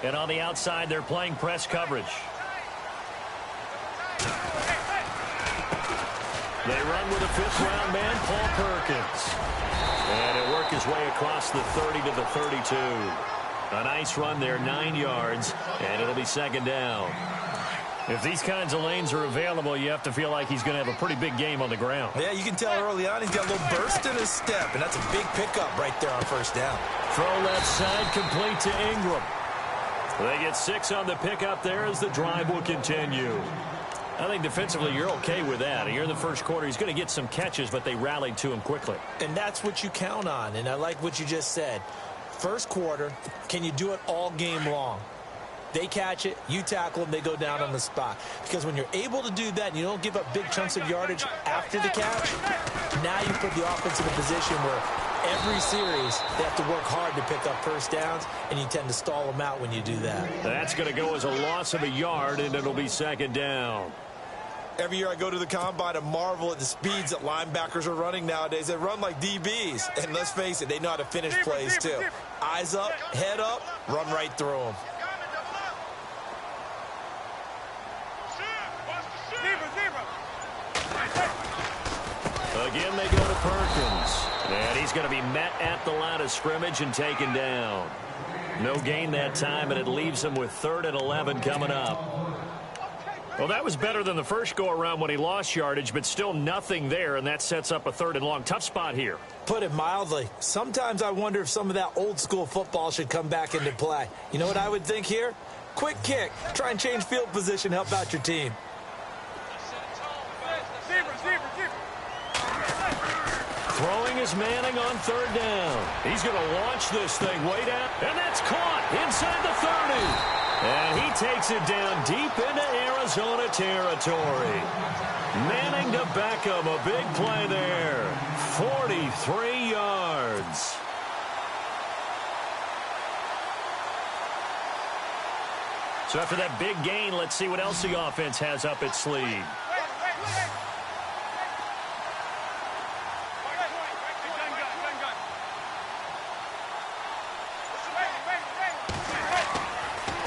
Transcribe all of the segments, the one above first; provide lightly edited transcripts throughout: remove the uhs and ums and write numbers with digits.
And on the outside, they're playing press coverage. They run with a fifth-round man, Paul Perkins. And he'll work his way across the 30 to the 32. A nice run there, 9 yards, and it'll be second down. If these kinds of lanes are available, you have to feel like he's going to have a pretty big game on the ground. Yeah, you can tell early on he's got a little burst in his step, and that's a big pickup right there on first down. Throw left side, complete to Ingram. They get 6 on the pickup there as the drive will continue. I think defensively you're okay with that. Here in the first quarter, he's going to get some catches, but they rallied to him quickly. And that's what you count on, and I like what you just said. First quarter, can you do it all game long? They catch it, you tackle them, they go down on the spot. Because when you're able to do that and you don't give up big chunks of yardage after the catch, now you put the offense in a position where every series they have to work hard to pick up first downs, and you tend to stall them out when you do that. That's going to go as a loss of a yard, and it'll be second down. Every year I go to the combine and marvel at the speeds that linebackers are running nowadays. They run like DBs. And let's face it, they know how to finish plays too. Eyes up, head up, run right through them. Again, they go to Perkins. And he's going to be met at the line of scrimmage and taken down. No gain that time, and it leaves him with 3rd and 11 coming up. Well, that was better than the first go-around when he lost yardage, but still nothing there, and that sets up a 3rd and long. Tough spot here. Put it mildly. Sometimes I wonder if some of that old-school football should come back into play. You know what I would think here? Quick kick. Try and change field position, help out your team. Throwing is Manning on 3rd down. He's going to launch this thing way down, and that's caught inside the 30. And he takes it down deep into Arizona territory. Manning to Beckham, a big play there. 43 yards. So after that big gain, let's see what else the offense has up its sleeve.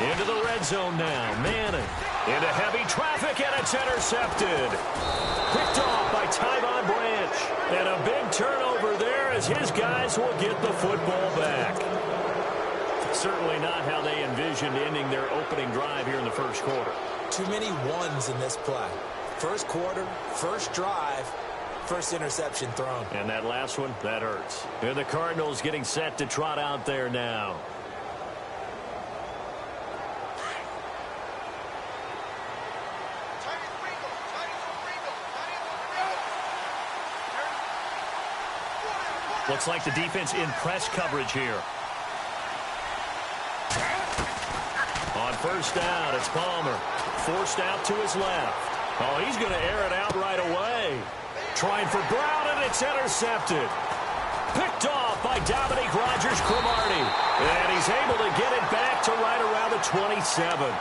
Into the red zone now. Manning into heavy traffic, and it's intercepted. Picked off by Tyvon Branch. And a big turnover there as his guys will get the football back. Certainly not how they envisioned ending their opening drive here in the first quarter. Too many ones in this play. First quarter, first drive, first interception thrown. And that last one, that hurts. And the Cardinals getting set to trot out there now. Looks like the defense in press coverage here. On first down, it's Palmer. Forced out to his left. Oh, he's going to air it out right away. Trying for Brown, and it's intercepted. Picked off by Dominique Rodgers-Cromartie. And he's able to get it back to right around the 27.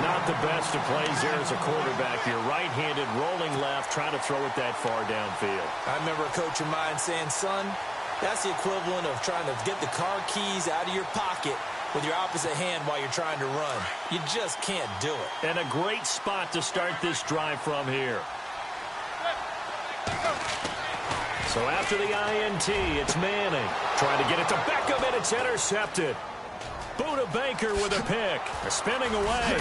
Not the best of plays there as a quarterback here. Right-handed, rolling left, trying to throw it that far downfield. I remember a coach of mine saying, son, that's the equivalent of trying to get the car keys out of your pocket with your opposite hand while you're trying to run. You just can't do it. And a great spot to start this drive from here. So after the INT, it's Manning. Trying to get it to Beckham, and it's intercepted. Buda Baker with a pick. Spinning away.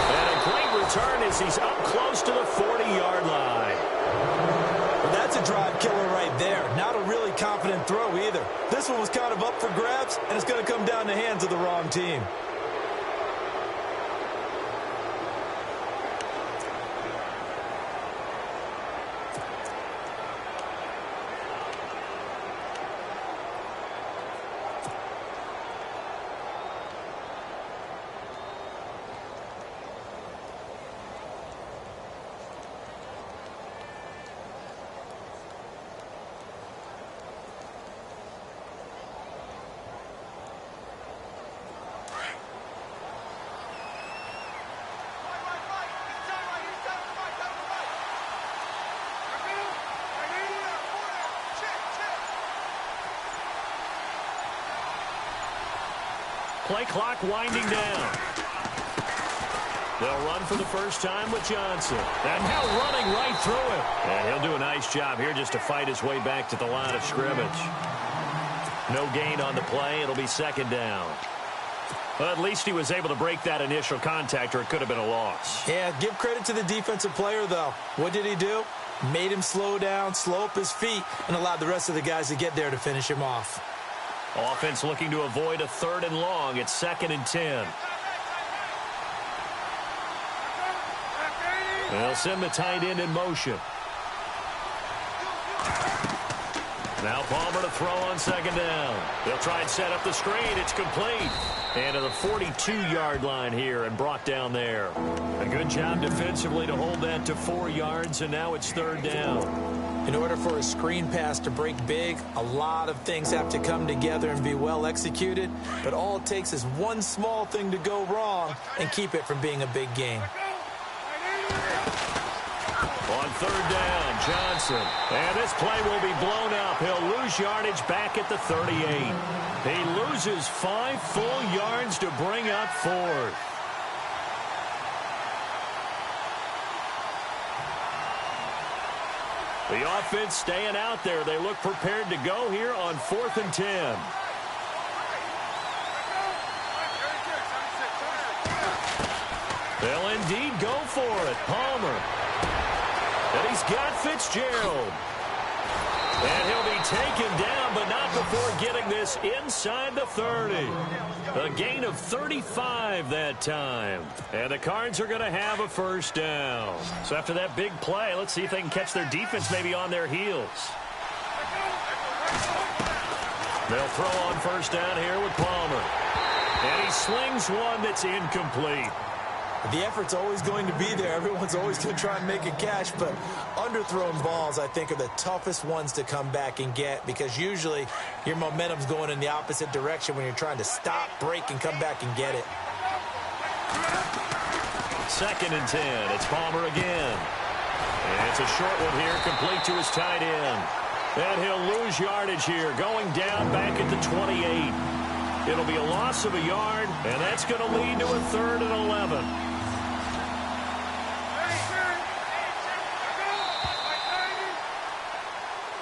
And a great return as he's up close to the 40-yard line. Well, that's a drive killer right there. Not a really confident throw either. This one was kind of up for grabs, and it's going to come down the hands of the wrong team. Play clock winding down. They'll run for the first time with Johnson. And now running right through it. And he'll do a nice job here just to fight his way back to the line of scrimmage. No gain on the play. It'll be second down. Well, at least he was able to break that initial contact, or it could have been a loss. Yeah, give credit to the defensive player, though. What did he do? Made him slow down, slow up his feet, and allowed the rest of the guys to get there to finish him off. Offense looking to avoid a 3rd and long. It's 2nd and 10. They'll send the tight end in motion. Now Palmer to throw on 2nd down. They'll try and set up the screen. It's complete. And to the 42-yard line here and brought down there. A good job defensively to hold that to 4 yards, and now it's 3rd down. In order for a screen pass to break big, a lot of things have to come together and be well executed. But all it takes is one small thing to go wrong and keep it from being a big game. On 3rd down, Johnson. And this play will be blown up. He'll lose yardage back at the 38. He loses 5 full yards to bring up 4th. The offense staying out there. They look prepared to go here on 4th and 10. They'll indeed go for it. Palmer. And he's got Fitzgerald. And he'll be taken down, but not before getting this inside the 30. A gain of 35 that time. And the Cards are going to have a 1st down. So after that big play, let's see if they can catch their defense maybe on their heels. They'll throw on 1st down here with Palmer. And he slings one that's incomplete. The effort's always going to be there. Everyone's always going to try and make a catch, but underthrown balls, I think, are the toughest ones to come back and get because usually your momentum's going in the opposite direction when you're trying to stop, break, and come back and get it. 2nd and 10. It's Palmer again. And it's a short one here, complete to his tight end. And he'll lose yardage here, going down back at the 28. It'll be a loss of a yard, and that's going to lead to a 3rd and 11.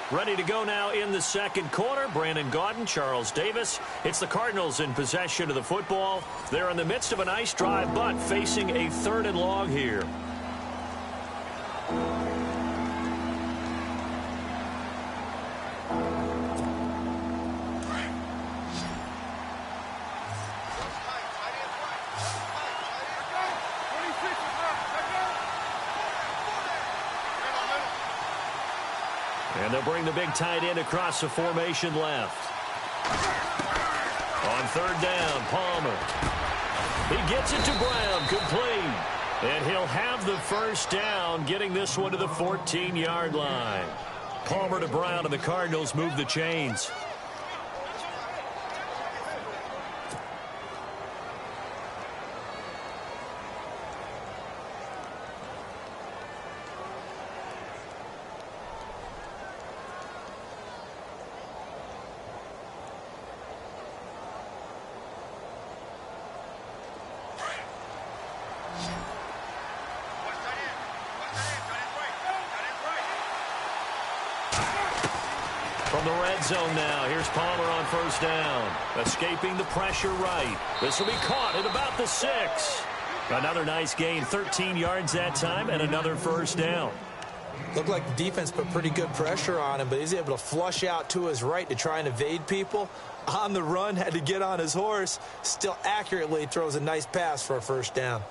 Ready to go now in the 2nd quarter. Brandon Gaudin, Charles Davis. It's the Cardinals in possession of the football. They're in the midst of a nice drive, but facing a 3rd and long here. And they'll bring the big tight end across the formation left. On 3rd down, Palmer. He gets it to Brown, complete. And he'll have the 1st down, getting this one to the 14-yard line. Palmer to Brown, and the Cardinals move the chains. From the red zone now, here's Palmer on 1st down. Escaping the pressure right. This will be caught at about the 6. Another nice gain, 13 yards that time, and another 1st down. Looked like the defense put pretty good pressure on him, but he's able to flush out to his right to try and evade people. On the run, had to get on his horse. Still accurately throws a nice pass for a 1st down.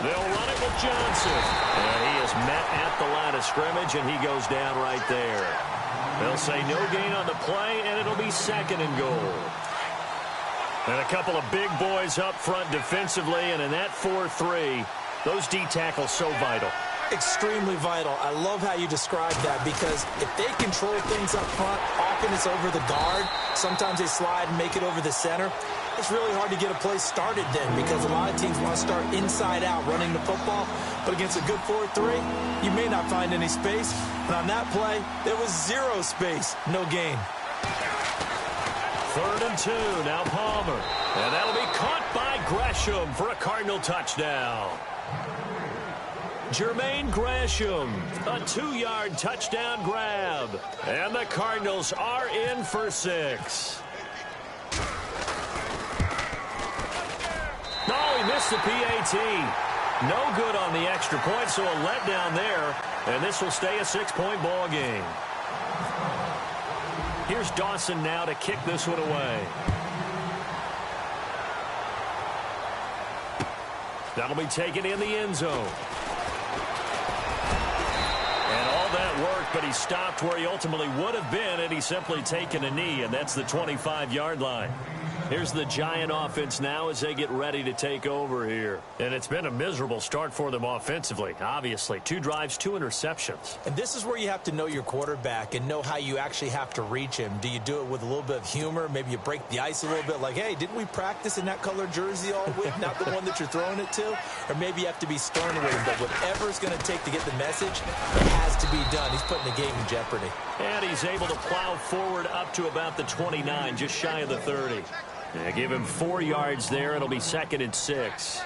They'll run it with Johnson. And he is met at the line of scrimmage, and he goes down right there. They'll say no gain on the play, and it'll be 2nd and goal. And a couple of big boys up front defensively, and in that 4-3, those D tackles so vital. Extremely vital. I love how you described that because if they control things up front, often it's over the guard. Sometimes they slide and make it over the center. It's really hard to get a play started then because a lot of teams want to start inside out running the football. But against a good 4-3, you may not find any space. And on that play, there was zero space, no gain. 3rd and 2, now Palmer. And that'll be caught by Gresham for a Cardinal touchdown. Jermaine Gresham, a 2-yard touchdown grab. And the Cardinals are in for 6. Oh, he missed the PAT. No good on the extra point, so a letdown there. And this will stay a 6-point ball game. Here's Dawson now to kick this one away. That'll be taken in the end zone. And all that worked, but he stopped where he ultimately would have been, and he's simply taken a knee, and that's the 25-yard line. Here's the Giant offense now as they get ready to take over here. And it's been a miserable start for them offensively, obviously. 2 drives, 2 interceptions. And this is where you have to know your quarterback and know how you actually have to reach him. Do you do it with a little bit of humor? Maybe you break the ice a little bit like, hey, didn't we practice in that color jersey all week? Not the one that you're throwing it to? Or maybe you have to be stern with him. But whatever it's going to take to get the message, it has to be done. He's putting the game in jeopardy. And he's able to plow forward up to about the 29, just shy of the 30. They give him 4 yards there. It'll be 2nd and 6.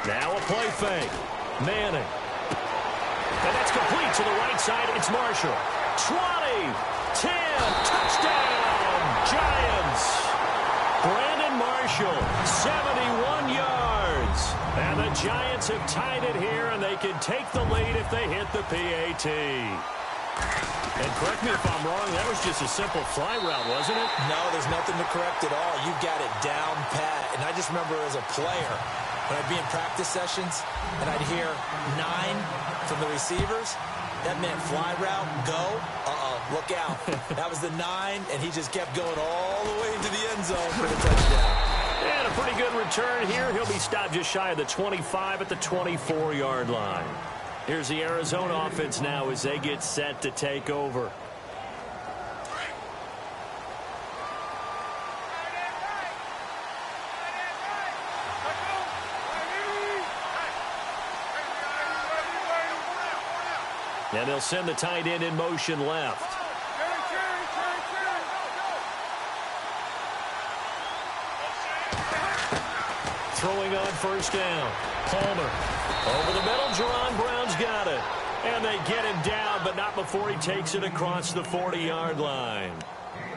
Now a play fake. Manning. And that's complete to the right side. It's Marshall. 20, 10, touchdown, Giants. Brandon Marshall, 71 yards. And the Giants have tied it here, and they can take the lead if they hit the PAT. And correct me if I'm wrong, that was just a simple fly route, wasn't it? No, there's nothing to correct at all. You got it down pat. And I just remember as a player, when I'd be in practice sessions and I'd hear 9 from the receivers, that meant fly route, go, look out. That was the 9, and he just kept going all the way into the end zone for the touchdown. And a pretty good return here. He'll be stopped just shy of the 25 at the 24-yard line. Here's the Arizona offense now as they get set to take over. And they'll send the tight end in motion left. Throwing on 1st down. Palmer. Over the middle, Jerron Brown's got it. And they get him down, but not before he takes it across the 40-yard line.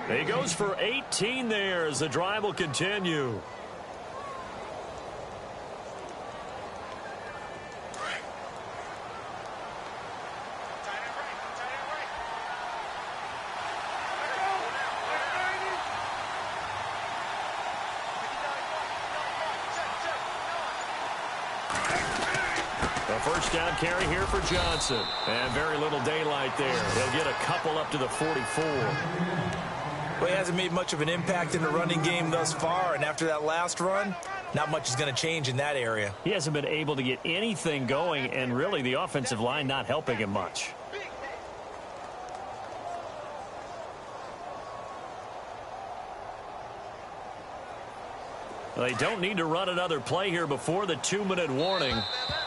He goes for 18 there as the drive will continue. First down carry here for Johnson. And very little daylight there. They'll get a couple up to the 44. Well, he hasn't made much of an impact in the running game thus far. And after that last run, not much is going to change in that area. He hasn't been able to get anything going. And really, the offensive line not helping him much. They don't need to run another play here before the 2-minute warning.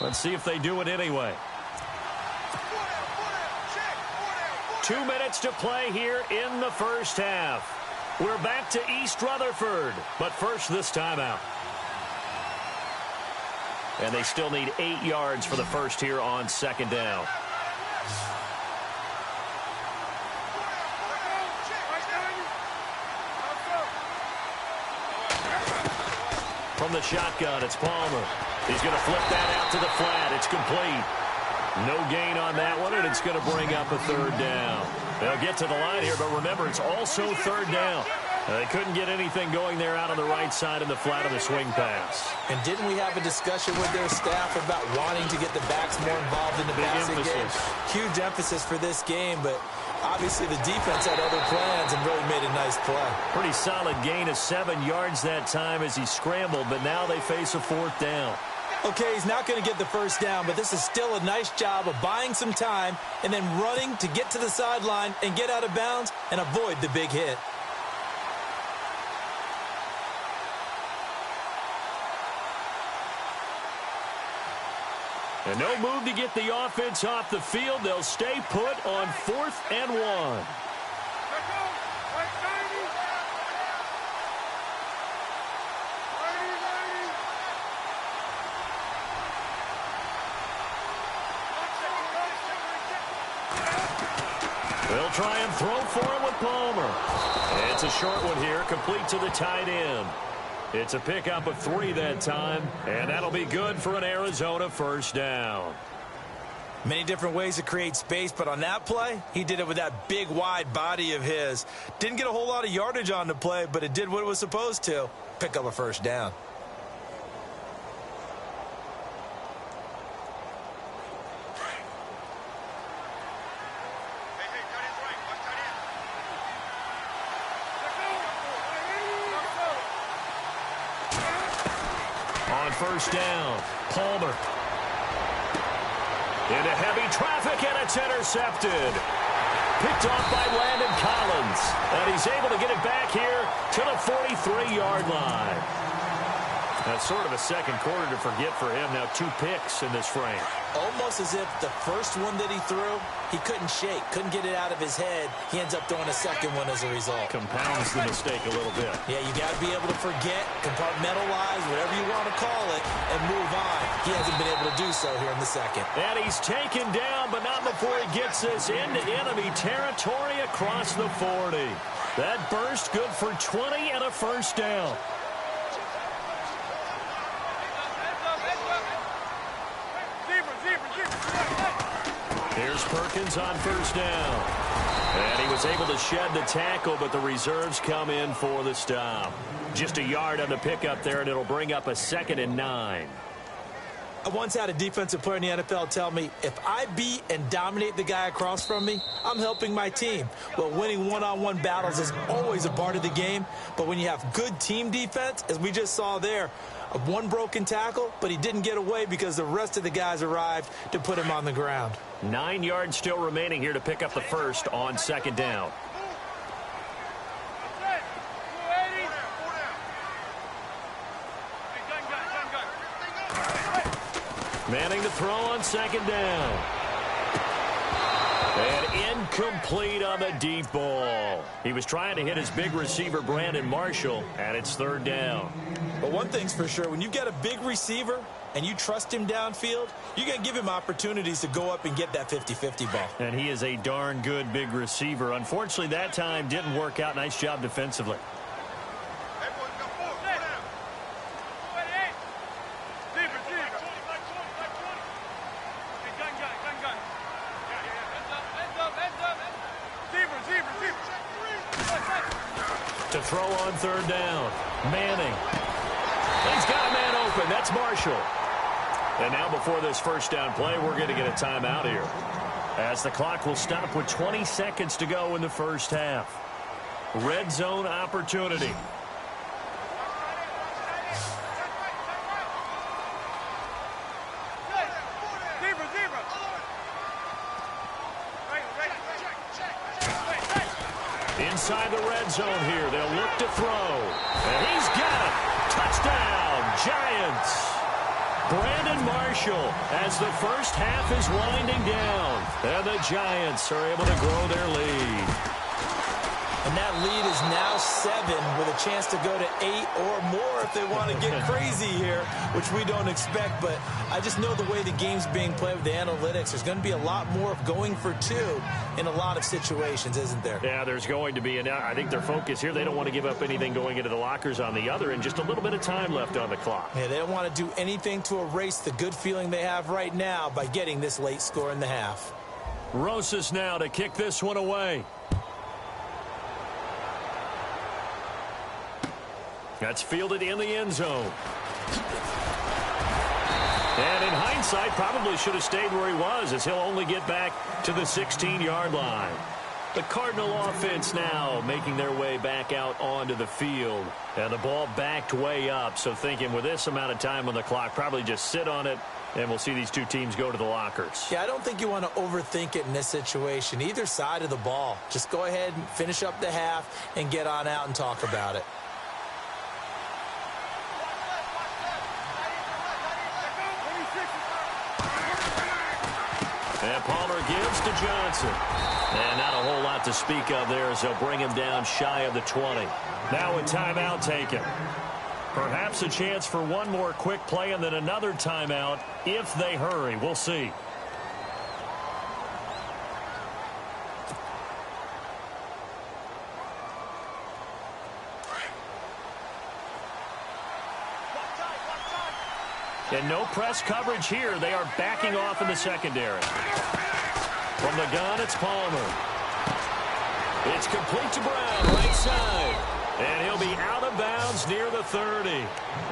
Let's see if they do it anyway. 2 minutes to play here in the first half. We're back to East Rutherford, but first this timeout. And they still need 8 yards for the first here on 2nd down. From the shotgun, it's Palmer. He's going to flip that out to the flat. It's complete. No gain on that one, and it's going to bring up a 3rd down. They'll get to the line here, but remember, it's also 3rd down. They couldn't get anything going there out on the right side in the flat of the swing pass. And didn't we have a discussion with their staff about wanting to get the backs more involved in the passing game? Huge emphasis for this game, but obviously the defense had other plans and really made a nice play. Pretty solid gain of 7 yards that time as he scrambled, but now they face a 4th down. Okay, he's not going to get the first down, but this is still a nice job of buying some time and then running to get to the sideline and get out of bounds and avoid the big hit. And no move to get the offense off the field. They'll stay put on 4th and 1. They'll try and throw for it with Palmer. It's a short one here, complete to the tight end. It's a pickup of 3 that time, and that'll be good for an Arizona first down. Many different ways to create space, but on that play, he did it with that big, wide body of his. Didn't get a whole lot of yardage on the play, but it did what it was supposed to. Pick up a first down. First down, Palmer. Into heavy traffic, and it's intercepted. Picked off by Landon Collins. And he's able to get it back here to the 43-yard line. That's sort of a second quarter to forget for him. Now 2 picks in this frame. Almost as if the first one that he threw, he couldn't shake, couldn't get it out of his head. He ends up throwing a second one as a result. Compounds the mistake a little bit. Yeah, you got to be able to forget, compartmentalize, whatever you want to call it, and move on. He hasn't been able to do so here in the second. And he's taken down, but not before he gets this into enemy territory across the 40. That burst good for 20 and a first down. Here's Perkins on first down. And he was able to shed the tackle, but the reserves come in for the stop. Just a yard on the pickup there, and it'll bring up a 2nd and 9. I once had a defensive player in the NFL tell me, if I beat and dominate the guy across from me, I'm helping my team. Well, winning one-on-one battles is always a part of the game, but when you have good team defense, as we just saw there, one broken tackle, but he didn't get away because the rest of the guys arrived to put him on the ground. 9 yards still remaining here to pick up the first on 2nd down. Manning to throw on 2nd down. And incomplete on the deep ball. He was trying to hit his big receiver, Brandon Marshall, and it's 3rd down. But one thing's for sure, when you've got a big receiver and you trust him downfield, you're going to give him opportunities to go up and get that 50-50 ball. And he is a darn good big receiver. Unfortunately, that time didn't work out. Nice job defensively. To throw on 3rd down. Manning. He's got a man open. That's Marshall. And now before this first down play, we're going to get a timeout here, as the clock will stop with 20 seconds to go in the first half. Red zone opportunity. Inside the red zone here. They'll look to throw. And he's got it. Touchdown, Giants. Brandon Marshall as the first half is winding down. And the Giants are able to grow their lead. And that lead is now 7 with a chance to go to 8 or more if they want to get crazy here, which we don't expect. But I just know the way the game's being played with the analytics, there's going to be a lot more of going for 2 in a lot of situations, isn't there? Yeah, there's going to be. And I think their focus here, they don't want to give up anything going into the lockers on the other, and just a little bit of time left on the clock. Yeah, they don't want to do anything to erase the good feeling they have right now by getting this late score in the half. Rosas now to kick this one away. That's fielded in the end zone. And in hindsight, probably should have stayed where he was, as he'll only get back to the 16-yard line. The Cardinal offense now making their way back out onto the field. And the ball backed way up, so thinking with this amount of time on the clock, probably just sit on it, and we'll see these two teams go to the lockers. Yeah, I don't think you want to overthink it in this situation. Either side of the ball. Just go ahead and finish up the half and get on out and talk about it. And Palmer gives to Johnson. And not a whole lot to speak of there as they'll bring him down shy of the 20. Now a timeout taken. Perhaps a chance for one more quick play and then another timeout if they hurry. We'll see. And no press coverage here. They are backing off in the secondary. From the gun, it's Palmer. It's complete to Brown, right side. And he'll be out of bounds near the 30.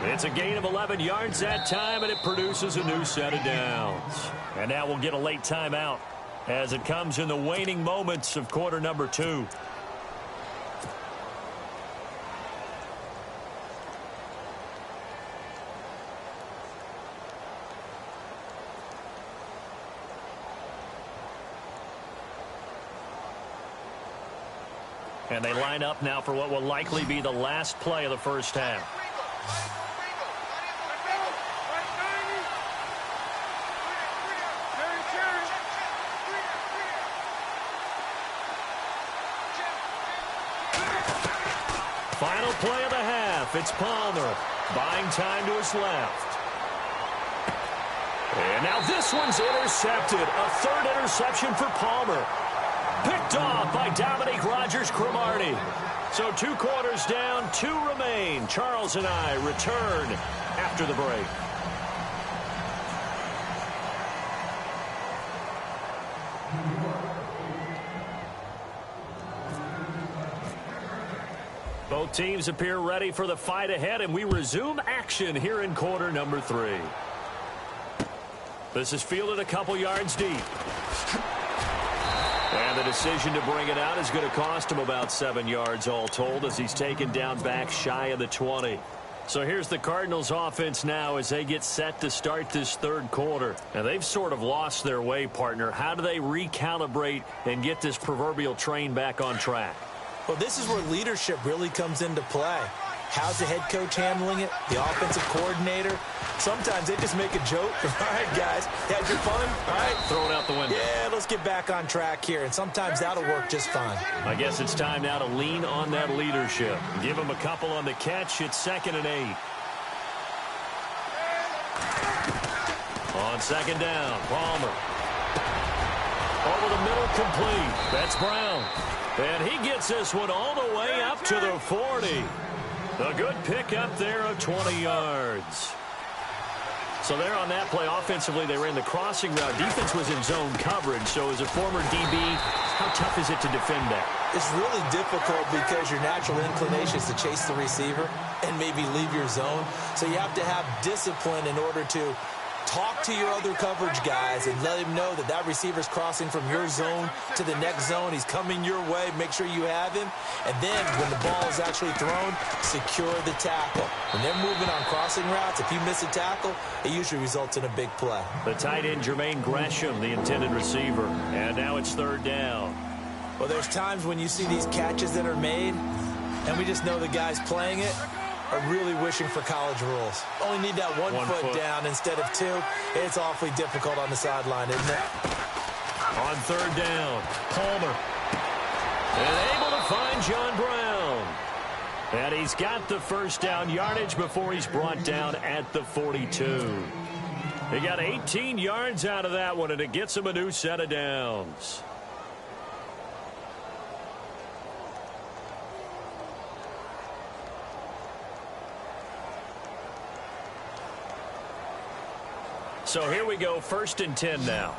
It's a gain of 11 yards that time, and it produces a new set of downs. And now we'll get a late timeout as it comes in the waning moments of quarter number 2. And they line up now for what will likely be the last play of the first half. Final play of the half. It's Palmer buying time to his left. And now this one's intercepted. A third interception for Palmer. Picked off by Dominique Rodgers-Cromartie. So 2 quarters down, 2 remain. Charles and I return after the break. Both teams appear ready for the fight ahead, and we resume action here in quarter number 3. This is fielded a couple yards deep. And the decision to bring it out is going to cost him about 7 yards all told as he's taken down back shy of the 20. So here's the Cardinals offense now as they get set to start this third quarter. And they've sort of lost their way, partner. How do they recalibrate and get this proverbial train back on track? Well, this is where leadership really comes into play. How's the head coach handling it? The offensive coordinator? Sometimes they just make a joke. All right, guys, had your fun? All right. Throw it out the window. Yeah, let's get back on track here. And sometimes that'll work just fine. I guess it's time now to lean on that leadership. Give them a couple on the catch. It's 2nd and 8. On 2nd down, Palmer. Over the middle, complete. That's Brown. And he gets this one all the way up to the 40. A good pick up there of 20 yards. So there on that play, offensively, they ran the crossing route. Defense was in zone coverage. So as a former DB, how tough is it to defend that? It's really difficult because your natural inclination is to chase the receiver and maybe leave your zone. So you have to have discipline in order to talk to your other coverage guys and let him know that that receiver's crossing from your zone to the next zone. He's coming your way. Make sure you have him. And then when the ball is actually thrown, secure the tackle. When they're moving on crossing routes, if you miss a tackle, it usually results in a big play. The tight end, Jermaine Gresham, the intended receiver. And now it's 3rd down. Well, there's times when you see these catches that are made, and we just know the guys playing it are really wishing for college rules. Only need that one foot down instead of 2. It's awfully difficult on the sideline, isn't it? On 3rd down, Palmer. And able to find John Brown. And he's got the first down yardage before he's brought down at the 42. He got 18 yards out of that one, and it gets him a new set of downs. So here we go, 1st and 10 now.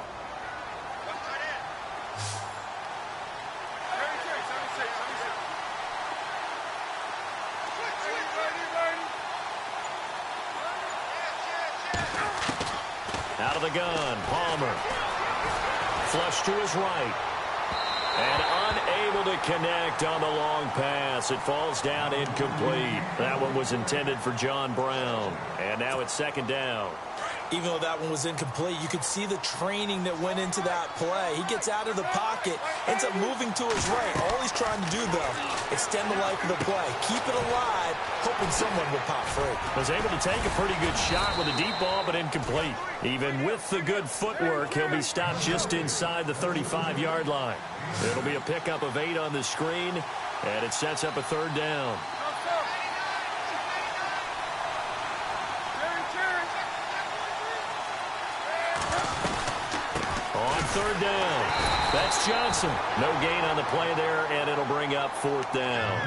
the gun. Palmer. Flush to his right. And unable to connect on the long pass. It falls down incomplete. That one was intended for John Brown. And now it's second down. Even though that one was incomplete, you could see the training that went into that play. He gets out of the pocket, ends up moving to his right. All he's trying to do, though, extend the life of the play. Keep it alive, hoping someone would pop free. Was able to take a pretty good shot with a deep ball, but incomplete. Even with the good footwork, he'll be stopped just inside the 35-yard line. It'll be a pickup of 8 on the screen, and it sets up a third down. On third down, that's Johnson. No gain on the play there, and it'll bring up fourth down.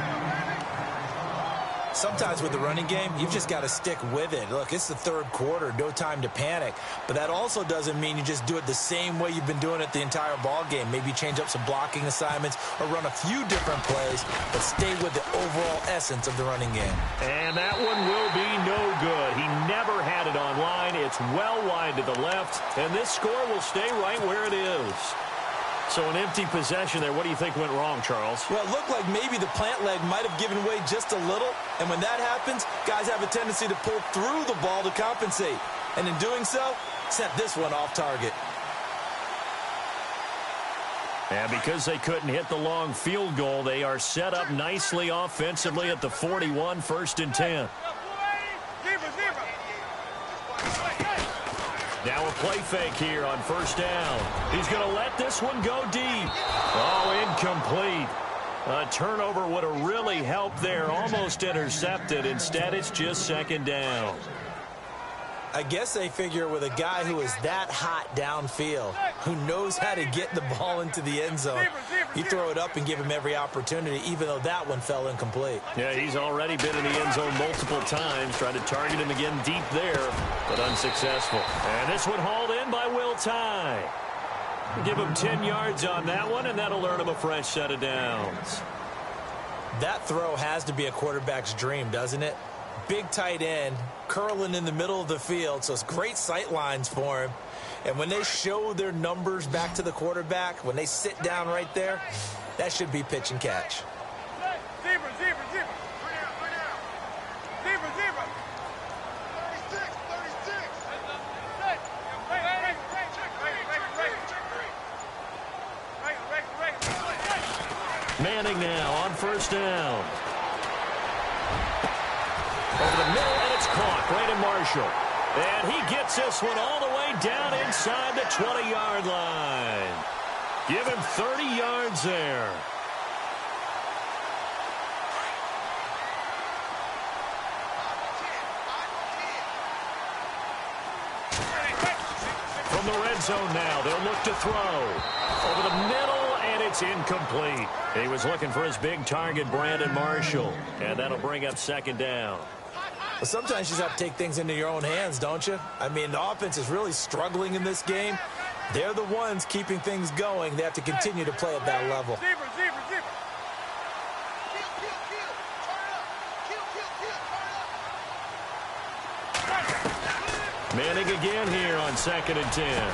Sometimes with the running game, you've just got to stick with it. Look, it's the third quarter, no time to panic. But that also doesn't mean you just do it the same way you've been doing it the entire ball game. Maybe change up some blocking assignments or run a few different plays, but stay with the overall essence of the running game. And that one will be no good. He never had it on line. It's well wide to the left, and this score will stay right where it is. So an empty possession there. What do you think went wrong, Charles? Well, it looked like maybe the plant leg might have given way just a little. And when that happens, guys have a tendency to pull through the ball to compensate. And in doing so, sent this one off target. And because they couldn't hit the long field goal, they are set up nicely offensively at the 41, 1st and 10. Now a play fake here on first down. He's going to let this one go deep. Oh, incomplete. A turnover would have really helped there. Almost intercepted. Instead, it's just second down. I guess they figure with a guy who is that hot downfield, who knows how to get the ball into the end zone, you throw it up and give him every opportunity, even though that one fell incomplete. Yeah, he's already been in the end zone multiple times, tried to target him again deep there, but unsuccessful. And this one hauled in by Will Tye. Give him 10 yards on that one, and that'll earn him a fresh set of downs. That throw has to be a quarterback's dream, doesn't it? Big tight end, curling in the middle of the field, so it's great sight lines for him. And when they show their numbers back to the quarterback, when they sit down right there, that should be pitch and catch. Zebra, zebra, zebra. Zebra, zebra. 36, 36. Manning now on first down. Over the middle, and it's caught. Brandon Marshall. And he gets this one all the way down inside the 20-yard line. Give him 30 yards there. From the red zone now, they'll look to throw. Over the middle, and it's incomplete. He was looking for his big target, Brandon Marshall. And that'll bring up second down. Well, sometimes you just have to take things into your own hands, don't you? I mean, the offense is really struggling in this game. They're the ones keeping things going. They have to continue to play at that level. Zebra, zebra, zebra. Manning again here on 2nd and 10.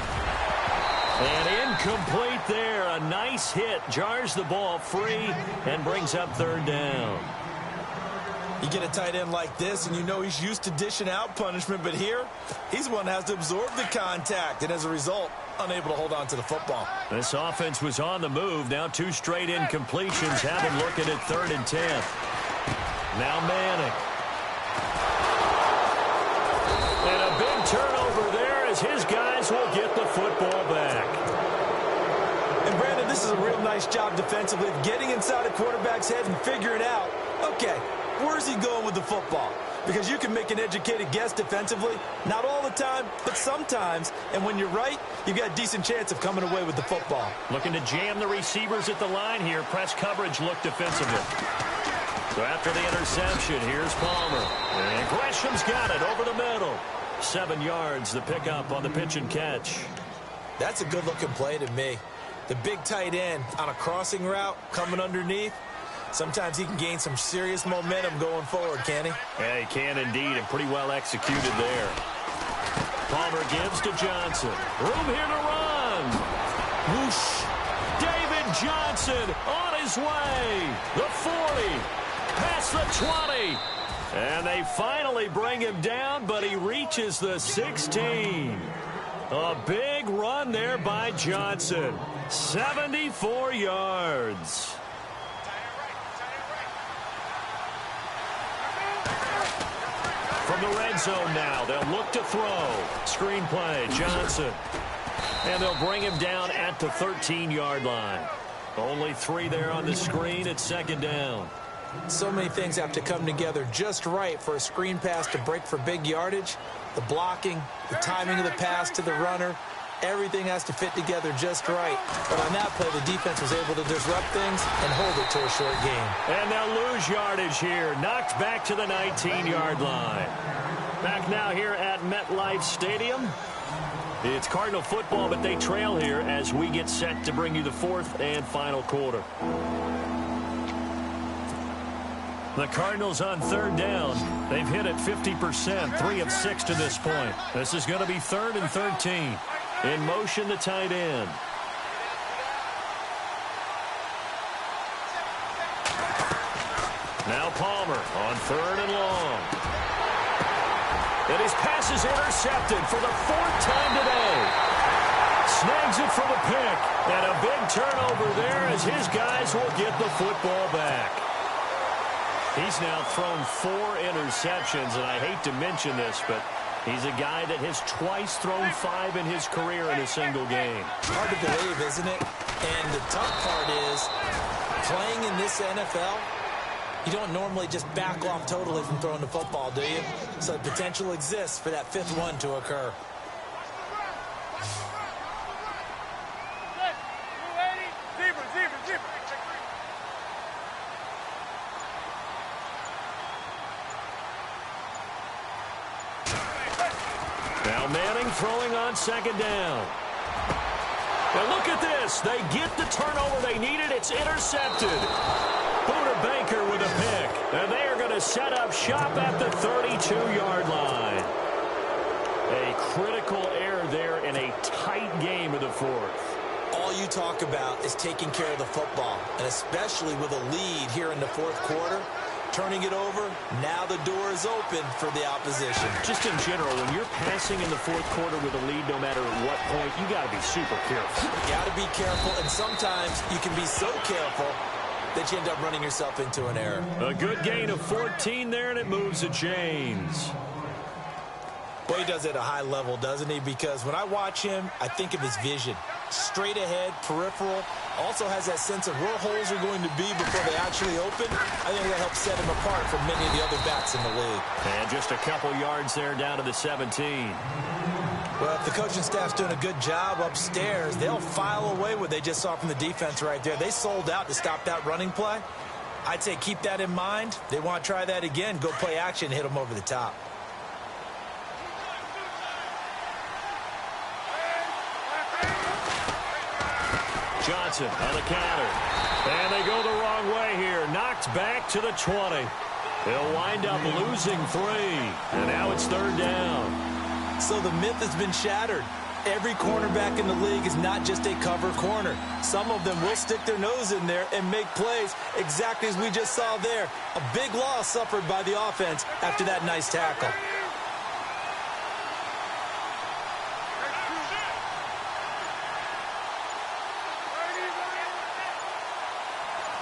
And incomplete there. A nice hit. Jars the ball free and brings up third down. You get a tight end like this, and you know he's used to dishing out punishment, but here, he's one that has to absorb the contact, and as a result, unable to hold on to the football. This offense was on the move. Now 2 straight incompletions have him looking at 3rd and 10. Now Manning. And a big turnover there as his guys will get the football back. And Brandon, this is a real nice job defensively of getting inside a quarterback's head and figuring out, okay, where's he going with the football? Because you can make an educated guess defensively. Not all the time, but sometimes. And when you're right, you've got a decent chance of coming away with the football. Looking to jam the receivers at the line here. Press coverage look defensively. So after the interception, here's Palmer. And Gresham's got it over the middle. 7 yards, the pickup on the pitch and catch. That's a good-looking play to me. The big tight end on a crossing route coming underneath. Sometimes he can gain some serious momentum going forward, can he? Yeah, he can indeed, and pretty well executed there. Palmer gives to Johnson. Room here to run. Whoosh. David Johnson on his way. The 40. Past the 20. And they finally bring him down, but he reaches the 16. A big run there by Johnson. 74 yards. From the red zone now, they'll look to throw. Screen play, Johnson. And they'll bring him down at the 13-yard line. Only 3 there on the screen at second down. So many things have to come together just right for a screen pass to break for big yardage. The blocking, the timing of the pass to the runner, everything has to fit together just right. But on that play, the defense was able to disrupt things and hold it to a short game. And they'll lose yardage here. Knocked back to the 19-yard line. Back now here at MetLife Stadium. It's Cardinal football, but they trail here as we get set to bring you the 4th and final quarter. The Cardinals on 3rd down. They've hit it 50%, 3 of 6 to this point. This is going to be 3rd and 13. In motion, the tight end. Now Palmer on 3rd and long. And his pass is intercepted for the 4th time today. Snags it for the pick. And a big turnover there as his guys will get the football back. He's now thrown 4 interceptions, and I hate to mention this, but he's a guy that has twice thrown 5 in his career in a single game. Hard to believe, isn't it? And the tough part is, playing in this NFL, you don't normally just back off totally from throwing the football, do you? So the potential exists for that 5th one to occur. Now Manning throwing on 2nd down. And look at this. They get the turnover they needed. It's intercepted. Buda Baker with a pick. And they are going to set up shop at the 32-yard line. A critical error there in a tight game of the 4th. All you talk about is taking care of the football, and especially with a lead here in the 4th quarter. Turning it over, now the door is open for the opposition. Just in general, when you're passing in the 4th quarter with a lead, no matter at what point, you got to be super careful. You got to be careful, and sometimes you can be so careful that you end up running yourself into an error. A good gain of 14 there, and it moves to James. Well, he does it at a high level, doesn't he? Because when I watch him, I think of his vision. Straight ahead, peripheral. Also has that sense of where holes are going to be before they actually open. I think that helps set him apart from many of the other backs in the league. And just a couple yards there down to the 17. Well, if the coaching staff's doing a good job upstairs, they'll file away what they just saw from the defense right there. They sold out to stop that running play. I'd say keep that in mind. They want to try that again. Go play action, hit them over the top. Johnson on the counter. And they go the wrong way here. Knocked back to the 20. They'll wind up losing 3. And now it's 3rd down. So the myth has been shattered. Every cornerback in the league is not just a cover corner. Some of them will stick their nose in there and make plays exactly as we just saw there. A big loss suffered by the offense after that nice tackle.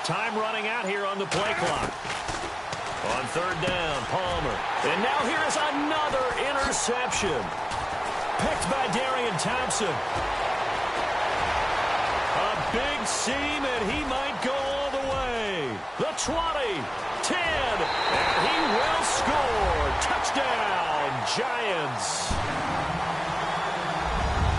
Time running out here on the play clock. On 3rd down, Palmer. And now here is another interception. Picked by Darian Thompson. A big seam, and he might go all the way. The 20, 10, and he will score. Touchdown, Giants.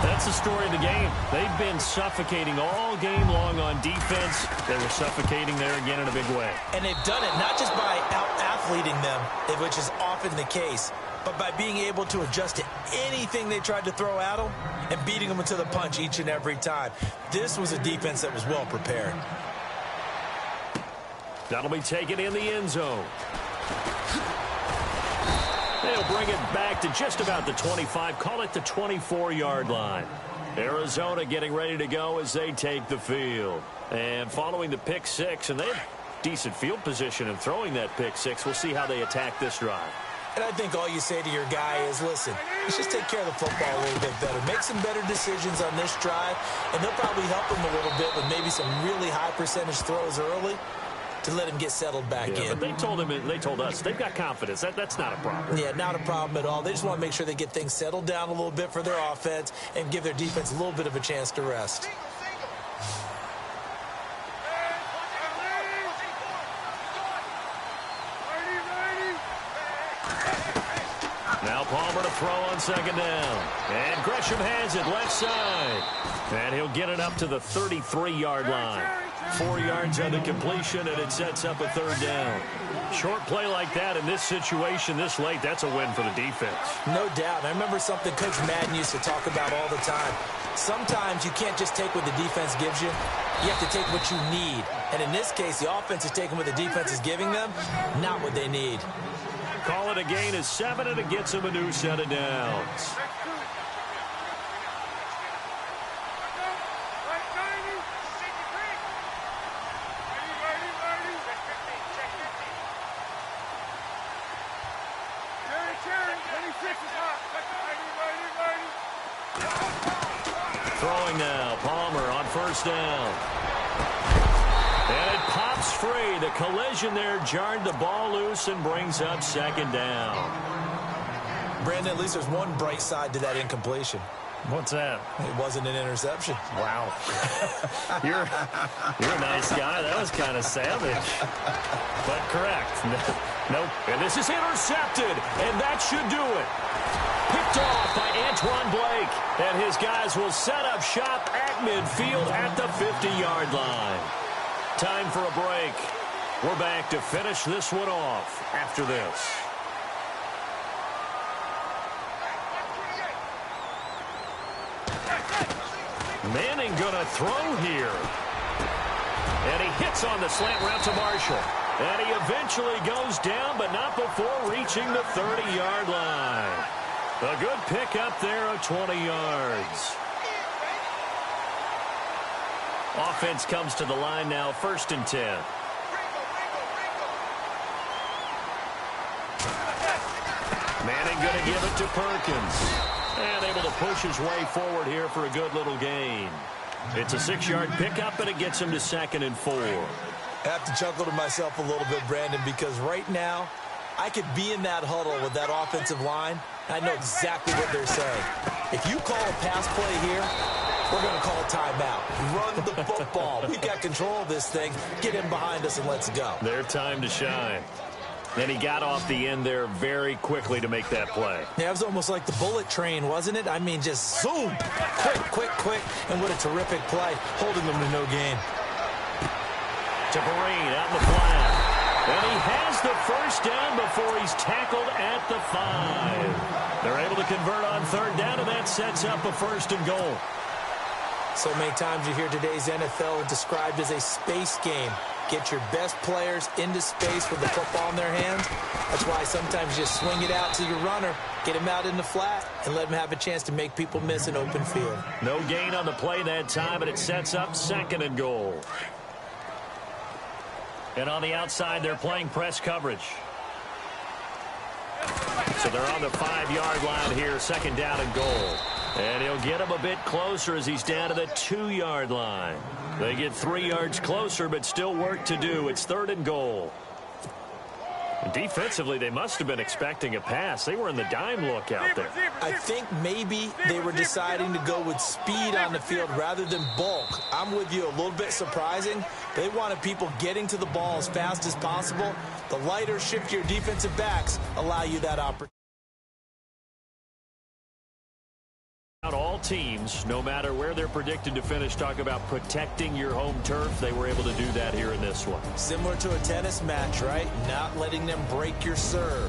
That's the story of the game. They've been suffocating all game long on defense. They were suffocating there again in a big way. And they've done it not just by out-athleting them, which is often the case, but by being able to adjust to anything they tried to throw at them and beating them into the punch each and every time. This was a defense that was well prepared. That'll be taken in the end zone. They'll bring it back to just about the 25, call it the 24-yard line. Arizona getting ready to go as they take the field. And following the pick six, and they have decent field position in throwing that pick six. We'll see how they attack this drive. And I think all you say to your guy is, listen, let's just take care of the football a little bit better. Make some better decisions on this drive, and they'll probably help him a little bit with maybe some really high percentage throws early to let him get settled back in. But they told us they've got confidence. That's not a problem. Yeah, not a problem at all. They just want to make sure they get things settled down a little bit for their offense and give their defense a little bit of a chance to rest. Now Palmer to throw on second down. And Gresham has it left side. And he'll get it up to the 33-yard line. 4 yards on the completion, and it sets up a third down. Short play like that in this situation this late, that's a win for the defense. No doubt. I remember something Coach Madden used to talk about all the time. Sometimes you can't just take what the defense gives you. You have to take what you need. And in this case, the offense is taking what the defense is giving them, not what they need. Call it a gain of 7, and it gets them a new set of downs. Throwing now, Palmer on first down. And it pops free. The collision there jarred the ball loose and brings up second down. Brandon, at least there's one bright side to that incompletion. What's that? It wasn't an interception. Wow. You're a nice guy. That was kind of savage. But correct. Nope. And this is intercepted, and that should do it. Picked off by Antoine Blake, and his guys will set up shop at midfield at the 50-yard line. Time for a break. We're back to finish this one off after this. Manning gonna throw here. And he hits on the slant route to Marshall. And he eventually goes down, but not before reaching the 30-yard line. A good pickup there of 20 yards. Offense comes to the line now, 1st and 10. Manning going to give it to Perkins. And able to push his way forward here for a good little gain. It's a 6-yard pickup, and it gets him to 2nd and 4. I have to chuckle to myself a little bit, Brandon, because right now I could be in that huddle with that offensive line. I know exactly what they're saying. If you call a pass play here, we're going to call a timeout. Run the football. We've got control of this thing. Get in behind us and let's go. Their time to shine. And he got off the end there very quickly to make that play. Yeah, it was almost like the bullet train, wasn't it? I mean, just zoom. Quick. And what a terrific play, holding them to no gain. To Vereen out in the flat. And he has the first down before he's tackled at the 5. They're able to convert on 3rd down, and that sets up a 1st and goal. So many times you hear today's NFL described as a space game. Get your best players into space with the football in their hands. That's why sometimes you swing it out to your runner, get him out in the flat, and let him have a chance to make people miss an open field. No gain on the play that time, and it sets up 2nd and goal. And on the outside, they're playing press coverage. So they're on the 5-yard line here, 2nd down and goal. And he'll get him a bit closer as he's down to the 2-yard line. They get 3 yards closer, but still work to do. It's 3rd and goal. And defensively, they must have been expecting a pass. They were in the dime look out there. I think maybe they were deciding to go with speed on the field rather than bulk. I'm with you, a little bit surprising. They wanted people getting to the ball as fast as possible. The lighter, shiftier defensive backs allow you that opportunity. All teams, no matter where they're predicted to finish, talk about protecting your home turf. They were able to do that here in this one. Similar to a tennis match, right? Not letting them break your serve.